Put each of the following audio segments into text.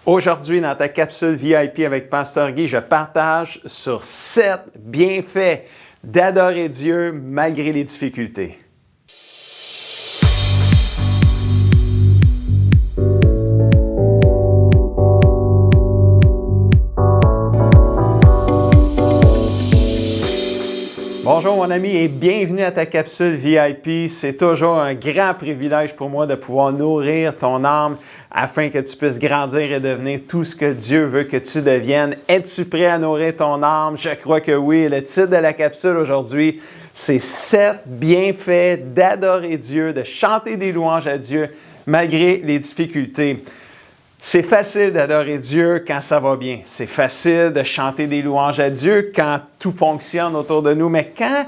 Aujourd'hui, dans ta capsule VIP avec Pasteur Guy, je partage sur 7 bienfaits d'adorer Dieu malgré les difficultés. Bonjour mon ami et bienvenue à ta capsule VIP. C'est toujours un grand privilège pour moi de pouvoir nourrir ton âme afin que tu puisses grandir et devenir tout ce que Dieu veut que tu deviennes. Es-tu prêt à nourrir ton âme? Je crois que oui. Le titre de la capsule aujourd'hui, c'est 7 bienfaits d'adorer Dieu, de chanter des louanges à Dieu malgré les difficultés. C'est facile d'adorer Dieu quand ça va bien. C'est facile de chanter des louanges à Dieu quand tout fonctionne autour de nous. Mais quand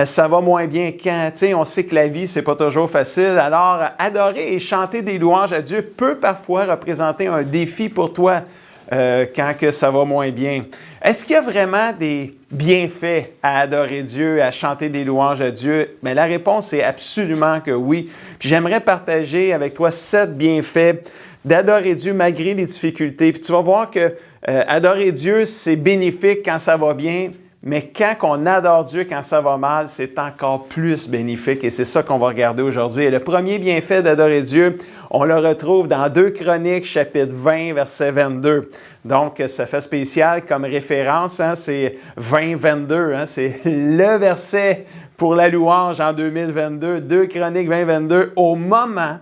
ça va moins bien, quand on sait que la vie, c'est pas toujours facile, alors adorer et chanter des louanges à Dieu peut parfois représenter un défi pour toi quand que ça va moins bien. Est-ce qu'il y a vraiment des bienfaits à adorer Dieu, à chanter des louanges à Dieu? Bien, la réponse est absolument que oui. Puis j'aimerais partager avec toi 7 bienfaits d'adorer Dieu malgré les difficultés. Puis tu vas voir que adorer Dieu, c'est bénéfique quand ça va bien, mais quand on adore Dieu quand ça va mal, c'est encore plus bénéfique et c'est ça qu'on va regarder aujourd'hui. Et le premier bienfait d'adorer Dieu, on le retrouve dans 2 Chroniques, chapitre 20, verset 22. Donc, ça fait spécial comme référence, c'est 20-22, c'est le verset pour la louange en 2022, 2 Chroniques 20-22, au moment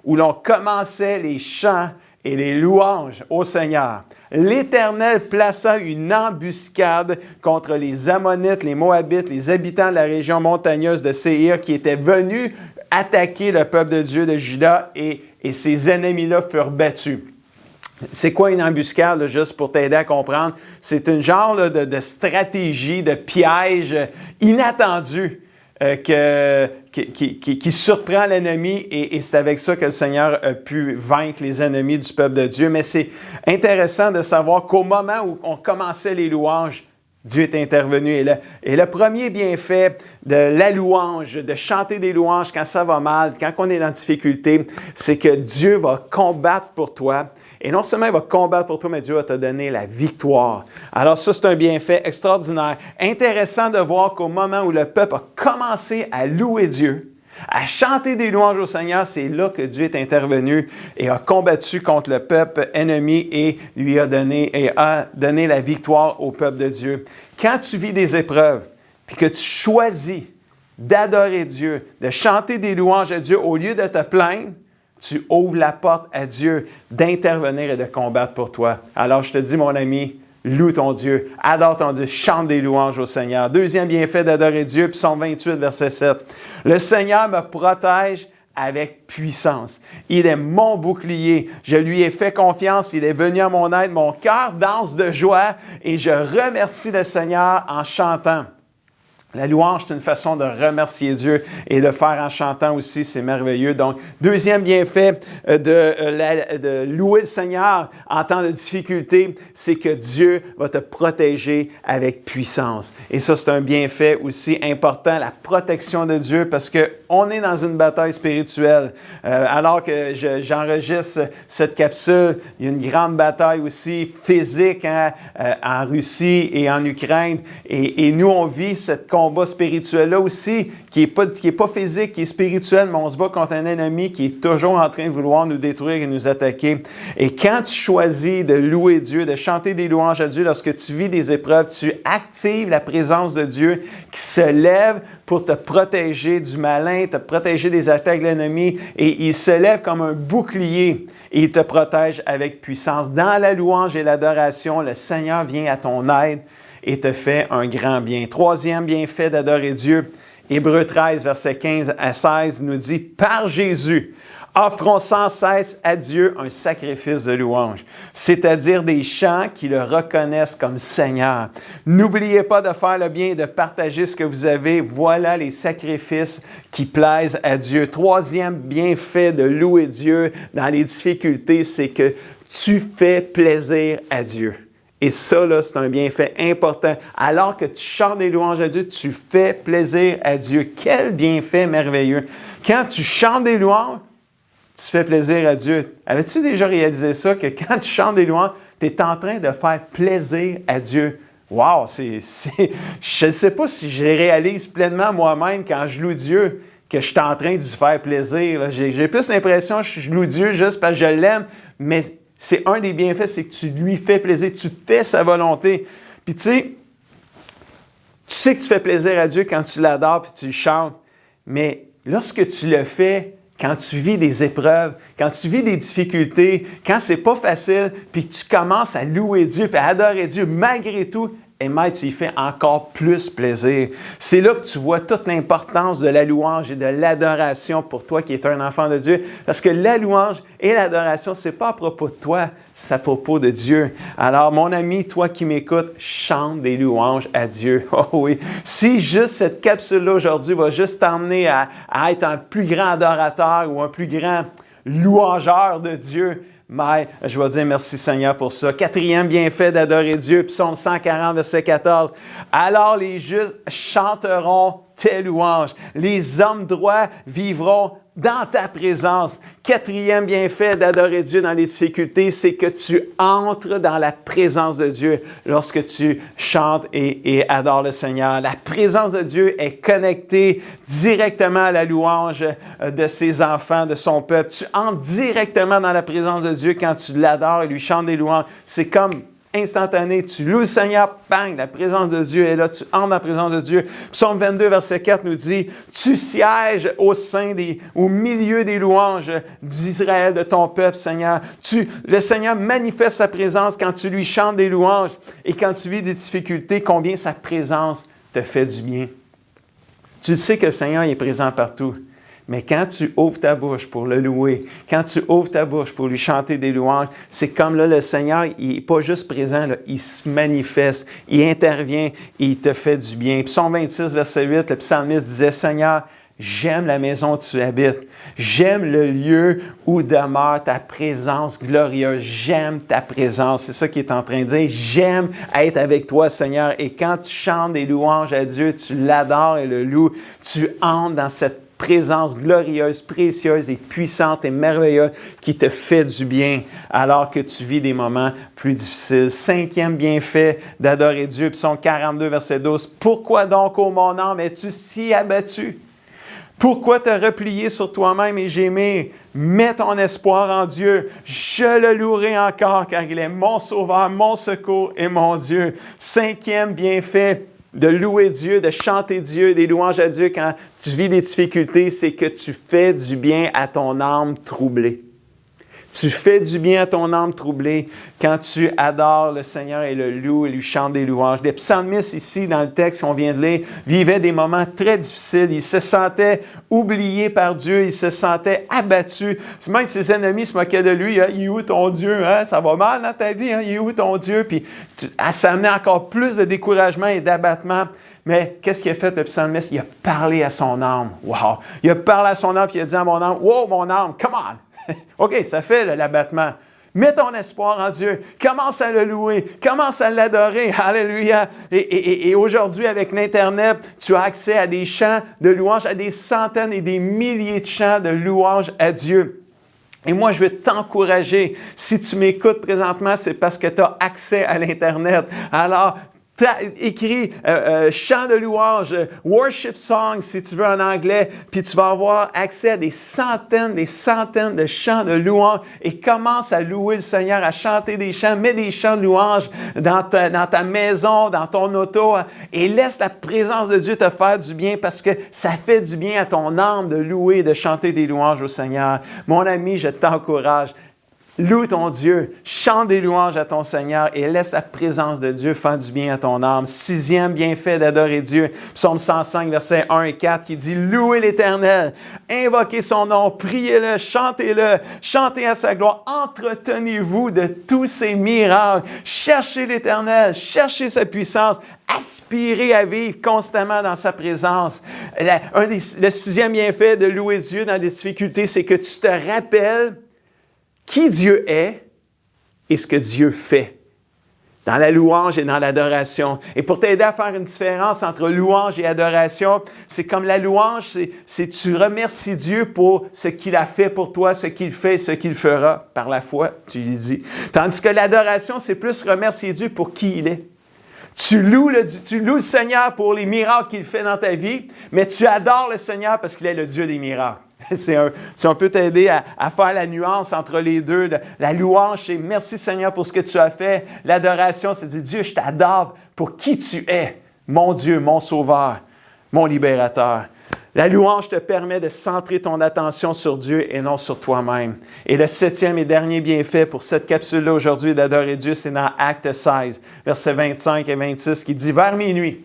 où l'on commençait les chants et les louanges au Seigneur. L'Éternel plaça une embuscade contre les Ammonites, les Moabites, les habitants de la région montagneuse de Séhir qui étaient venus attaquer le peuple de Dieu de Juda et ces ennemis-là furent battus. C'est quoi une embuscade, juste pour t'aider à comprendre? C'est une genre de stratégie, de piège inattendu. Qui surprend l'ennemi et c'est avec ça que le Seigneur a pu vaincre les ennemis du peuple de Dieu. Mais c'est intéressant de savoir qu'au moment où on commençait les louanges, Dieu est intervenu. Et le premier bienfait de la louange, de chanter des louanges quand ça va mal, quand on est dans difficulté, c'est que Dieu va combattre pour toi. Et non seulement il va combattre pour toi, mais Dieu va te donner la victoire. Alors ça, c'est un bienfait extraordinaire. Intéressant de voir qu'au moment où le peuple a commencé à louer Dieu, à chanter des louanges au Seigneur, c'est là que Dieu est intervenu et a combattu contre le peuple ennemi et lui a donné la victoire au peuple de Dieu. Quand tu vis des épreuves, puis que tu choisis d'adorer Dieu, de chanter des louanges à Dieu au lieu de te plaindre, tu ouvres la porte à Dieu d'intervenir et de combattre pour toi. Alors, je te dis, mon ami, loue ton Dieu, adore ton Dieu, chante des louanges au Seigneur. Deuxième bienfait d'adorer Dieu, Psaume 28, verset 7. Le Seigneur me protège avec puissance. Il est mon bouclier. Je lui ai fait confiance. Il est venu à mon aide. Mon cœur danse de joie et je remercie le Seigneur en chantant. La louange, c'est une façon de remercier Dieu et de le faire en chantant aussi, c'est merveilleux. Donc, deuxième bienfait de louer le Seigneur en temps de difficulté, c'est que Dieu va te protéger avec puissance. Et ça, c'est un bienfait aussi important, la protection de Dieu, parce qu'on est dans une bataille spirituelle. Alors que j'enregistre cette capsule, il y a une grande bataille aussi physique en Russie et en Ukraine. Et nous, on vit cette combat spirituel-là aussi, qui est pas physique, qui est spirituel, mais on se bat contre un ennemi qui est toujours en train de vouloir nous détruire et nous attaquer. Et quand tu choisis de louer Dieu, de chanter des louanges à Dieu, lorsque tu vis des épreuves, tu actives la présence de Dieu qui se lève pour te protéger du malin, te protéger des attaques de l'ennemi, et il se lève comme un bouclier et il te protège avec puissance. Dans la louange et l'adoration, le Seigneur vient à ton aide et te fait un grand bien. Troisième bienfait d'adorer Dieu, Hébreux 13, versets 15 à 16 nous dit « Par Jésus, offrons sans cesse à Dieu un sacrifice de louange, c'est-à-dire des chants qui le reconnaissent comme Seigneur. N'oubliez pas de faire le bien et de partager ce que vous avez. Voilà les sacrifices qui plaisent à Dieu. » Troisième bienfait de louer Dieu dans les difficultés, c'est que tu fais plaisir à Dieu. Et ça, là, c'est un bienfait important. Alors que tu chantes des louanges à Dieu, tu fais plaisir à Dieu. Quel bienfait merveilleux! Quand tu chantes des louanges, tu fais plaisir à Dieu. Avais-tu déjà réalisé ça, que quand tu chantes des louanges, tu es en train de faire plaisir à Dieu? Wow! Je ne sais pas si je réalise pleinement moi-même quand je loue Dieu, que je suis en train de lui faire plaisir. J'ai plus l'impression que je loue Dieu juste parce que je l'aime, mais c'est un des bienfaits, c'est que tu lui fais plaisir, tu fais sa volonté. Puis tu sais que tu fais plaisir à Dieu quand tu l'adores puis tu le chantes, mais lorsque tu le fais, quand tu vis des épreuves, quand tu vis des difficultés, quand c'est pas facile, puis tu commences à louer Dieu puis à adorer Dieu malgré tout, et même tu y fais encore plus plaisir. C'est là que tu vois toute l'importance de la louange et de l'adoration pour toi qui es un enfant de Dieu. Parce que la louange et l'adoration, ce n'est pas à propos de toi, c'est à propos de Dieu. Alors, mon ami, toi qui m'écoutes, chante des louanges à Dieu. Oh oui! Si juste cette capsule-là aujourd'hui va juste t'emmener à être un plus grand adorateur ou un plus grand louangeur de Dieu, mais je vais dire merci Seigneur pour ça. Quatrième bienfait d'adorer Dieu, Psaume 140, verset 14. Alors les justes chanteront tes louanges. Les hommes droits vivront dans ta présence. Quatrième bienfait d'adorer Dieu dans les difficultés, c'est que tu entres dans la présence de Dieu lorsque tu chantes et adores le Seigneur. La présence de Dieu est connectée directement à la louange de ses enfants, de son peuple. Tu entres directement dans la présence de Dieu quand tu l'adores et lui chantes des louanges. C'est comme instantané, tu loues le Seigneur, bang, la présence de Dieu est là, tu entres dans la présence de Dieu. Psaume 22, verset 4 nous dit, « Tu sièges au milieu des louanges d'Israël, de ton peuple, Seigneur. » Le Seigneur manifeste sa présence quand tu lui chantes des louanges et quand tu vis des difficultés, combien sa présence te fait du bien. Tu sais que le Seigneur est présent partout. Mais quand tu ouvres ta bouche pour le louer, quand tu ouvres ta bouche pour lui chanter des louanges, c'est comme là, le Seigneur, il n'est pas juste présent, là, il se manifeste, il intervient et il te fait du bien. Psaume 26, verset 8, le psalmiste disait, « Seigneur, j'aime la maison où tu habites. J'aime le lieu où demeure ta présence glorieuse. J'aime ta présence. » C'est ça qu'il est en train de dire. J'aime être avec toi, Seigneur. Et quand tu chantes des louanges à Dieu, tu l'adores et le loues, tu entres dans cette présence glorieuse, précieuse et puissante et merveilleuse qui te fait du bien alors que tu vis des moments plus difficiles. Cinquième bienfait d'adorer Dieu, Psaume 42, verset 12. « Pourquoi donc, ô mon âme, es-tu si abattu? Pourquoi te replier sur toi-même et gémir? Mets ton espoir en Dieu. Je le louerai encore car il est mon sauveur, mon secours et mon Dieu. » Cinquième bienfait de louer Dieu, de chanter Dieu, des louanges à Dieu quand tu vis des difficultés, c'est que tu fais du bien à ton âme troublée. Tu fais du bien à ton âme troublée quand tu adores le Seigneur et le loues et lui chantes des louanges. Les psalmistes ici, dans le texte qu'on vient de lire, vivaient des moments très difficiles. Ils se sentaient oubliés par Dieu. Ils se sentaient abattus. Même ses ennemis se moquaient de lui. « Il est où ton Dieu? Hein? Ça va mal dans ta vie? Hein? Il est où ton Dieu? » Puis ça amenait encore plus de découragement et d'abattement. Mais qu'est-ce qu'il a fait, le psalmiste? Il a parlé à son âme. Wow! Il a parlé à son âme et il a dit à mon âme, « Wow, mon âme, come on! » OK, ça fait l'abattement. Mets ton espoir en Dieu. Commence à le louer. Commence à l'adorer. Alléluia. Et aujourd'hui, avec l'Internet, tu as accès à des chants de louanges, à des centaines et des milliers de chants de louanges à Dieu. Et moi, je vais t'encourager. Si tu m'écoutes présentement, c'est parce que tu as accès à l'Internet. Alors, écris chant de louange, worship song si tu veux en anglais, puis tu vas avoir accès à des centaines de chants de louange et commence à louer le Seigneur, à chanter des chants, mets des chants de louange dans ta maison, dans ton auto et laisse la présence de Dieu te faire du bien parce que ça fait du bien à ton âme de louer et de chanter des louanges au Seigneur. Mon ami, je t'encourage. Loue ton Dieu, chante des louanges à ton Seigneur et laisse la présence de Dieu faire du bien à ton âme. Sixième bienfait d'adorer Dieu, Psaume 105, versets 1 et 4, qui dit « Louez l'Éternel, invoquez son nom, priez-le, chantez-le, chantez à sa gloire, entretenez-vous de tous ses miracles, cherchez l'Éternel, cherchez sa puissance, aspirez à vivre constamment dans sa présence. » Le sixième bienfait de louer Dieu dans des difficultés, c'est que tu te rappelles qui Dieu est et ce que Dieu fait. dans la louange et dans l'adoration. Et pour t'aider à faire une différence entre louange et adoration, c'est comme la louange, c'est tu remercies Dieu pour ce qu'il a fait pour toi, ce qu'il fait, ce qu'il fera par la foi, tu lui dis. Tandis que l'adoration, c'est plus remercier Dieu pour qui il est. Tu loues le Seigneur pour les miracles qu'il fait dans ta vie, mais tu adores le Seigneur parce qu'il est le Dieu des miracles. Si on peut t'aider à faire la nuance entre les deux. La louange, c'est merci Seigneur pour ce que tu as fait. L'adoration, c'est dire Dieu, je t'adore pour qui tu es, mon Dieu, mon Sauveur, mon Libérateur. La louange te permet de centrer ton attention sur Dieu et non sur toi-même. Et le 7e et dernier bienfait pour cette capsule-là aujourd'hui d'adorer Dieu, c'est dans Acte 16, versets 25 et 26, qui dit « Vers minuit ».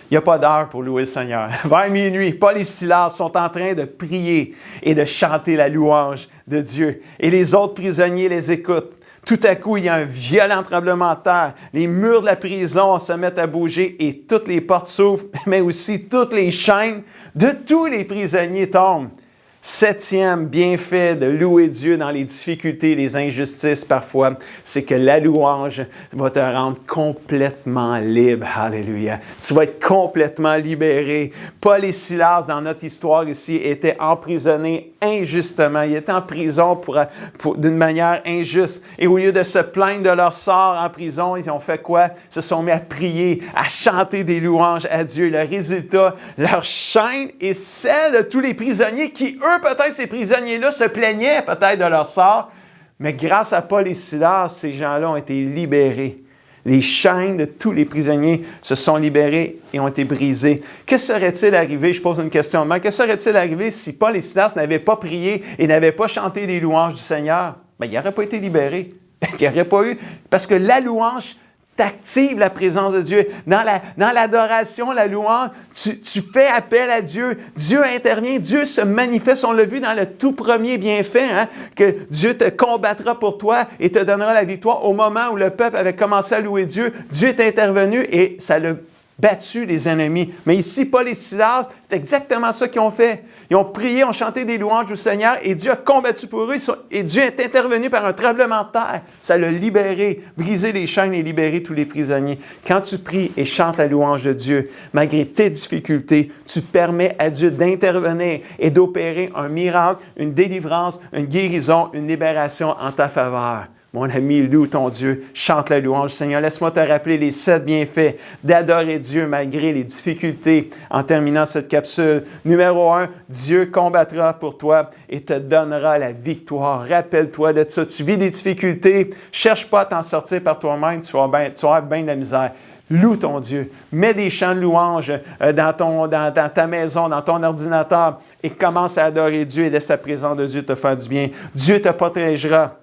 Il n'y a pas d'heure pour louer le Seigneur. Vers minuit, Paul et Silas sont en train de prier et de chanter la louange de Dieu. Et les autres prisonniers les écoutent. Tout à coup, il y a un violent tremblement de terre. Les murs de la prison se mettent à bouger et toutes les portes s'ouvrent, mais aussi toutes les chaînes de tous les prisonniers tombent. 7e bienfait de louer Dieu dans les difficultés, les injustices parfois, c'est que la louange va te rendre complètement libre. Alléluia. Tu vas être complètement libéré. Paul et Silas, dans notre histoire ici, étaient emprisonnés injustement. Ils étaient en prison d'une manière injuste. Et au lieu de se plaindre de leur sort en prison, ils ont fait quoi? Ils se sont mis à prier, à chanter des louanges à Dieu. Le résultat, leur chaîne est celle de tous les prisonniers qui, eux, peut-être ces prisonniers-là se plaignaient peut-être de leur sort, mais grâce à Paul et Silas, ces gens-là ont été libérés. Les chaînes de tous les prisonniers se sont libérées et ont été brisées. Que serait-il arrivé, je pose une question, que serait-il arrivé si Paul et Silas n'avaient pas prié et n'avaient pas chanté des louanges du Seigneur? Bien, ils n'auraient pas été libérés. Il n'y aurait pas eu, parce que la louange t'active la présence de Dieu. Dans l'adoration, la louange, tu fais appel à Dieu. Dieu intervient, Dieu se manifeste. On l'a vu dans le tout premier bienfait, que Dieu te combattra pour toi et te donnera la victoire. Au moment où le peuple avait commencé à louer Dieu, Dieu est intervenu et ça l'a battu les ennemis. Mais ici, Paul et Silas, c'est exactement ça qu'ils ont fait. Ils ont prié, ont chanté des louanges au Seigneur et Dieu a combattu pour eux et Dieu est intervenu par un tremblement de terre. Ça l'a libéré, brisé les chaînes et libéré tous les prisonniers. Quand tu pries et chantes la louange de Dieu, malgré tes difficultés, tu permets à Dieu d'intervenir et d'opérer un miracle, une délivrance, une guérison, une libération en ta faveur. Mon ami, loue ton Dieu, chante la louange. Seigneur, laisse-moi te rappeler les 7 bienfaits d'adorer Dieu malgré les difficultés en terminant cette capsule. Numéro 1, Dieu combattra pour toi et te donnera la victoire. Rappelle-toi de ça. Tu vis des difficultés, cherche pas à t'en sortir par toi-même, tu vas avoir bien de la misère. Loue ton Dieu. Mets des chants de louange dans ta maison, dans ton ordinateur et commence à adorer Dieu et laisse la présence de Dieu te faire du bien. Dieu te protégera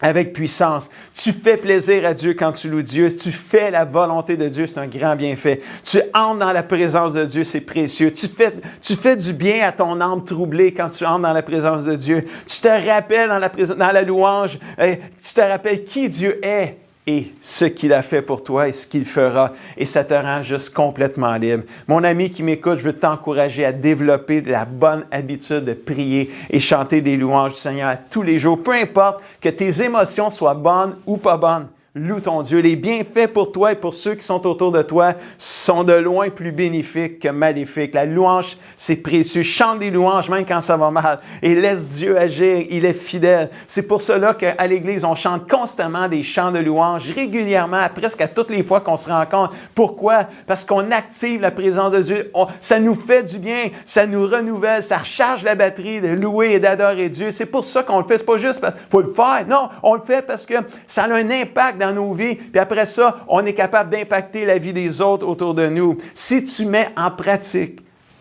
avec puissance. Tu fais plaisir à Dieu quand tu loues Dieu. Tu fais la volonté de Dieu, c'est un grand bienfait. Tu entres dans la présence de Dieu, c'est précieux. Tu fais du bien à ton âme troublée quand tu entres dans la présence de Dieu. Tu te rappelles dans la louange, tu te rappelles qui Dieu est et ce qu'il a fait pour toi et ce qu'il fera. Et ça te rend juste complètement libre. Mon ami qui m'écoute, je veux t'encourager à développer la bonne habitude de prier et chanter des louanges du Seigneur tous les jours. Peu importe que tes émotions soient bonnes ou pas bonnes. Loue ton Dieu. Les bienfaits pour toi et pour ceux qui sont autour de toi sont de loin plus bénéfiques que maléfiques. La louange, c'est précieux. Chante des louanges même quand ça va mal et laisse Dieu agir. Il est fidèle. C'est pour cela qu'à l'Église, on chante constamment des chants de louange, régulièrement, presque à toutes les fois qu'on se rencontre. Pourquoi? Parce qu'on active la présence de Dieu. Ça nous fait du bien, ça nous renouvelle, ça recharge la batterie de louer et d'adorer Dieu. C'est pour ça qu'on le fait. C'est pas juste parce qu'il faut le faire. Non, on le fait parce que ça a un impact dans nos vies, puis après ça, on est capable d'impacter la vie des autres autour de nous. Si tu mets en pratique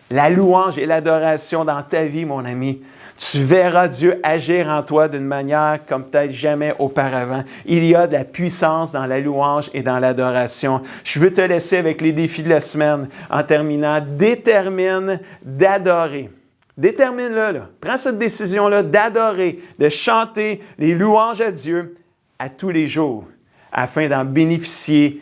la louange et l'adoration dans ta vie, mon ami, tu verras Dieu agir en toi d'une manière comme peut-être jamais auparavant. Il y a de la puissance dans la louange et dans l'adoration. Je veux te laisser avec les défis de la semaine en terminant. Détermine d'adorer. Détermine-le, là. Prends cette décision-là d'adorer, de chanter les louanges à Dieu à tous les jours, afin d'en bénéficier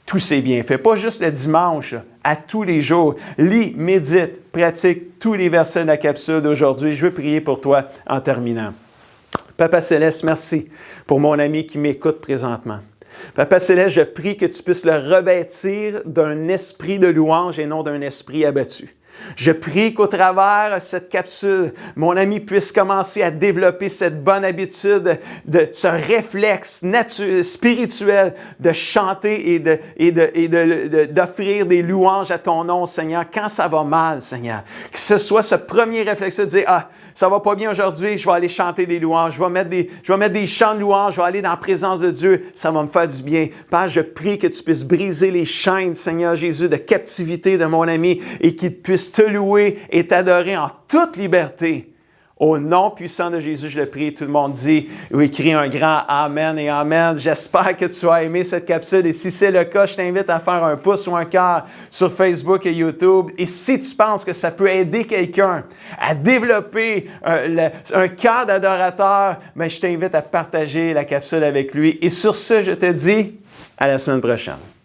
tous ses bienfaits. Pas juste le dimanche, à tous les jours. Lis, médite, pratique tous les versets de la capsule d'aujourd'hui. Je veux prier pour toi en terminant. Papa Céleste, merci pour mon ami qui m'écoute présentement. Papa Céleste, je prie que tu puisses le revêtir d'un esprit de louange et non d'un esprit abattu. Je prie qu'au travers de cette capsule, mon ami puisse commencer à développer cette bonne habitude, ce réflexe spirituel de chanter et d'offrir des louanges à ton nom, Seigneur, quand ça va mal, Seigneur. Que ce soit ce premier réflexe de dire, ah, ça va pas bien aujourd'hui, je vais aller chanter des louanges, je vais mettre des chants de louanges, je vais aller dans la présence de Dieu, ça va me faire du bien. Père, je prie que tu puisses briser les chaînes, Seigneur Jésus, de captivité de mon ami et qu'il puisse te louer et t'adorer en toute liberté. Au nom puissant de Jésus, je le prie. Tout le monde dit ou écrit un grand Amen et Amen. J'espère que tu as aimé cette capsule et si c'est le cas, je t'invite à faire un pouce ou un cœur sur Facebook et YouTube. Et si tu penses que ça peut aider quelqu'un à développer un cœur d'adorateur, je t'invite à partager la capsule avec lui. Et sur ce, je te dis à la semaine prochaine.